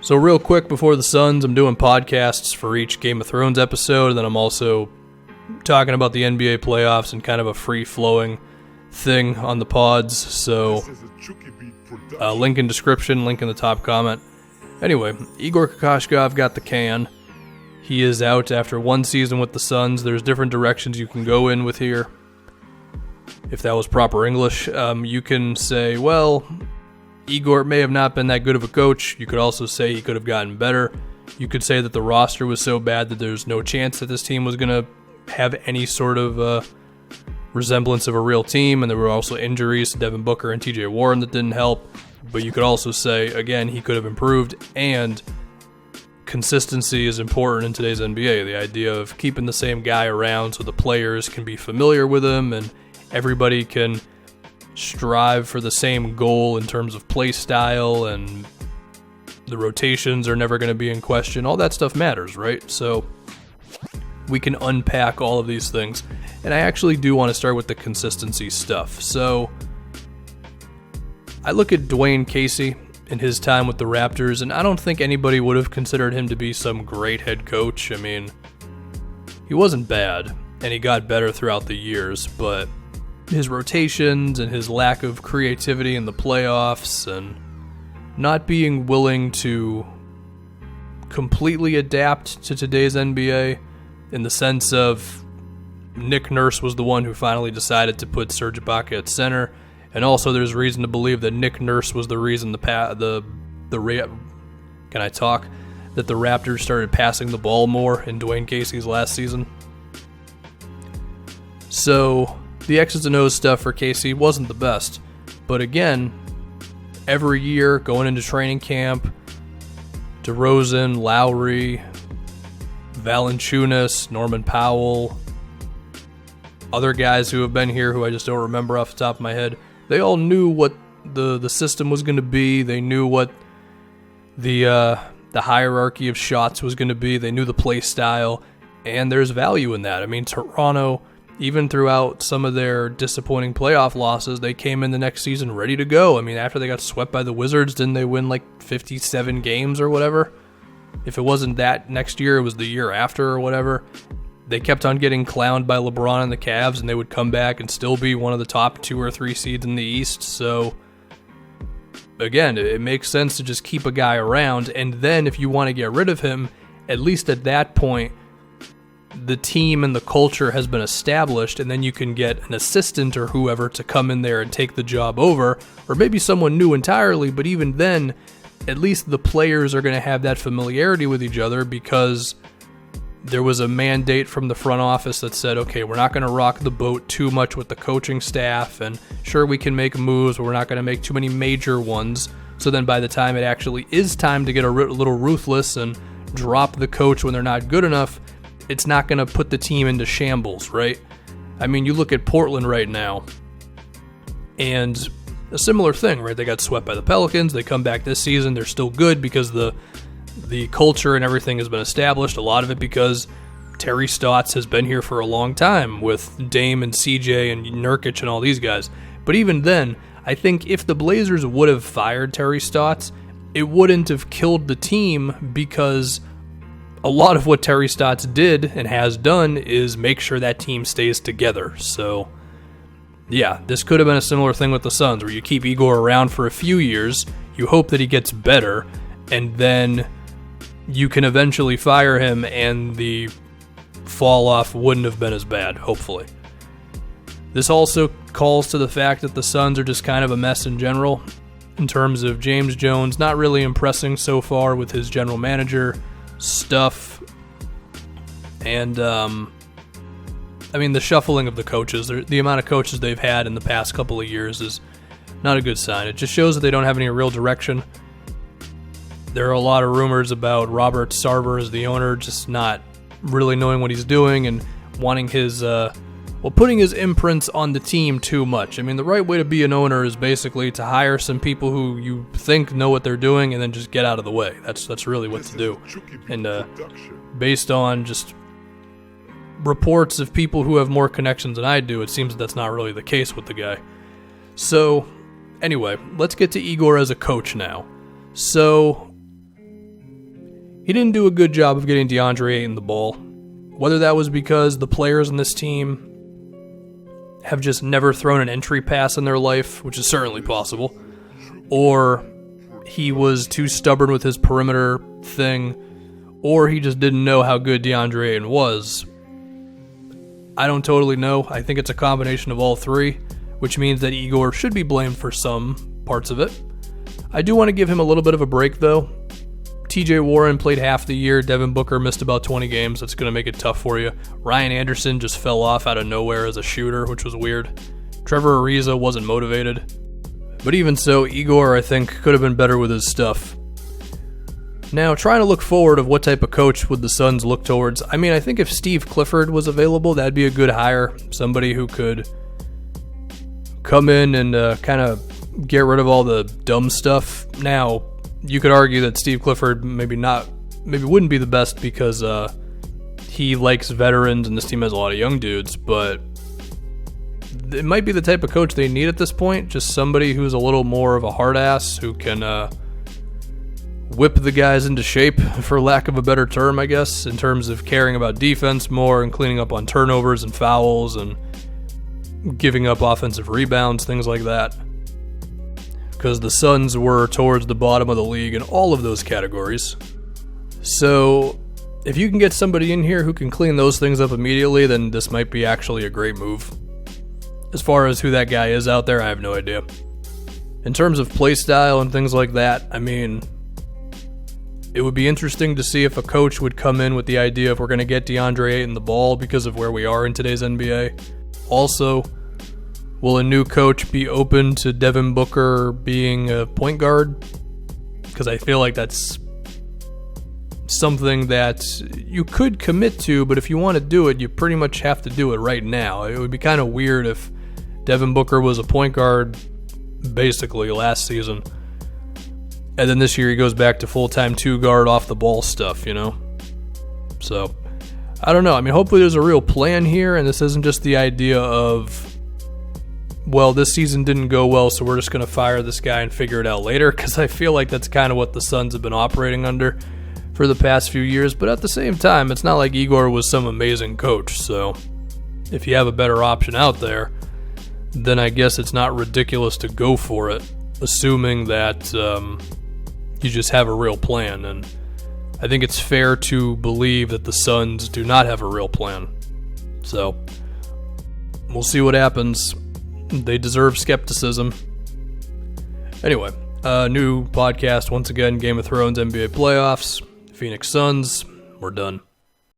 So real quick before the Suns, I'm doing podcasts for each Game of Thrones episode, and then I'm also talking about the NBA playoffs and kind of a free-flowing thing on the pods. So link in description, link in the top comment. Anyway, Igor Kokoskov got the can. He is out after one season with the Suns. There's different directions you can go in with here. If that was proper English, you can say, well, Igor may have not been that good of a coach. You could also say he could have gotten better. You could say that the roster was so bad that there's no chance that this team was going to have any sort of resemblance of a real team, and there were also injuries to Devin Booker and TJ Warren that didn't help. But you could also say, again, he could have improved, and consistency is important in today's NBA. The idea of keeping the same guy around so the players can be familiar with him and everybody can strive for the same goal in terms of play style, and the rotations are never going to be in question. All that stuff matters, right? So we can unpack all of these things. And I actually do want to start with the consistency stuff. So I look at Dwayne Casey in his time with the Raptors, and I don't think anybody would have considered him to be some great head coach. I mean, he wasn't bad, and he got better throughout the years, but his rotations and his lack of creativity in the playoffs and not being willing to completely adapt to today's NBA in the sense of Nick Nurse was the one who finally decided to put Serge Ibaka at center, and also there's reason to believe that Nick Nurse was the reason that the Raptors started passing the ball more in Dwayne Casey's last season. So the X's and O's stuff for Casey wasn't the best. But again, every year going into training camp, DeRozan, Lowry, Valanciunas, Norman Powell, other guys who have been here who I just don't remember off the top of my head, they all knew what the system was going to be. They knew what the hierarchy of shots was going to be. They knew the play style, and there's value in that. I mean, Toronto, even throughout some of their disappointing playoff losses, they came in the next season ready to go. I mean, after they got swept by the Wizards, didn't they win like 57 games or whatever? If it wasn't that next year, it was the year after or whatever. They kept on getting clowned by LeBron and the Cavs, and they would come back and still be one of the top 2 or 3 seeds in the East. So, again, it makes sense to just keep a guy around, and then if you want to get rid of him, at least at that point, the team and the culture has been established, and then you can get an assistant or whoever to come in there and take the job over, or maybe someone new entirely, but even then, at least the players are going to have that familiarity with each other because there was a mandate from the front office that said, okay, we're not going to rock the boat too much with the coaching staff, and sure, we can make moves, but we're not going to make too many major ones. So then by the time it actually is time to get a little ruthless and drop the coach when they're not good enough, it's not going to put the team into shambles, right? I mean, you look at Portland right now, and a similar thing, right? They got swept by the Pelicans. They come back this season. They're still good because the culture and everything has been established. A lot of it because Terry Stotts has been here for a long time with Dame and CJ and Nurkic and all these guys. But even then, I think if the Blazers would have fired Terry Stotts, it wouldn't have killed the team because a lot of what Terry Stotts did and has done is make sure that team stays together. So, yeah, this could have been a similar thing with the Suns, where you keep Igor around for a few years, you hope that he gets better, and then you can eventually fire him, and the fall-off wouldn't have been as bad, hopefully. This also calls to the fact that the Suns are just kind of a mess in general, in terms of James Jones not really impressing so far with his general manager stuff, and I mean, the shuffling of the coaches, the amount of coaches they've had in the past couple of years is not a good sign. It just shows that they don't have any real direction. There are a lot of rumors about Robert Sarver as the owner just not really knowing what he's doing and wanting his, putting his imprints on the team too much. I mean, the right way to be an owner is basically to hire some people who you think know what they're doing and then just get out of the way. That's really what to do. And based on just reports of people who have more connections than I do, it seems that's not really the case with the guy. So, anyway, let's get to Igor as a coach now. So, he didn't do a good job of getting DeAndre Ayton the ball. Whether that was because the players in this team have just never thrown an entry pass in their life, which is certainly possible, or he was too stubborn with his perimeter thing, or he just didn't know how good DeAndre Ayton was. I don't totally know. I think it's a combination of all three, which means that Igor should be blamed for some parts of it. I do want to give him a little bit of a break, though. TJ Warren played half the year. Devin Booker missed about 20 games. That's going to make it tough for you. Ryan Anderson just fell off out of nowhere as a shooter, which was weird. Trevor Ariza wasn't motivated. But even so, Igor, I think, could have been better with his stuff. Now, trying to look forward of what type of coach would the Suns look towards. I mean, I think if Steve Clifford was available, that'd be a good hire. Somebody who could come in and kind of get rid of all the dumb stuff. Now, you could argue that Steve Clifford maybe wouldn't be the best because he likes veterans and this team has a lot of young dudes, but it might be the type of coach they need at this point. Just somebody who's a little more of a hard ass, who can whip the guys into shape, for lack of a better term, I guess, in terms of caring about defense more and cleaning up on turnovers and fouls and giving up offensive rebounds, things like that. Because the Suns were towards the bottom of the league in all of those categories. So if you can get somebody in here who can clean those things up immediately, then this might be actually a great move. As far as who that guy is out there, I have no idea. In terms of play style and things like that, I mean, it would be interesting to see if a coach would come in with the idea of we're going to get DeAndre Ayton the ball because of where we are in today's NBA. Also, will a new coach be open to Devin Booker being a point guard? Because I feel like that's something that you could commit to, but if you want to do it, you pretty much have to do it right now. It would be kind of weird if Devin Booker was a point guard basically last season, and then this year he goes back to full-time two-guard off-the-ball stuff, you know? So, I don't know. I mean, hopefully there's a real plan here, and this isn't just the idea of, well, this season didn't go well, so we're just going to fire this guy and figure it out later, because I feel like that's kind of what the Suns have been operating under for the past few years. But at the same time, it's not like Igor was some amazing coach, so if you have a better option out there, then I guess it's not ridiculous to go for it, assuming that you just have a real plan. And I think it's fair to believe that the Suns do not have a real plan. So we'll see what happens. They deserve skepticism. Anyway, new podcast once again, Game of Thrones NBA playoffs, Phoenix Suns. We're done.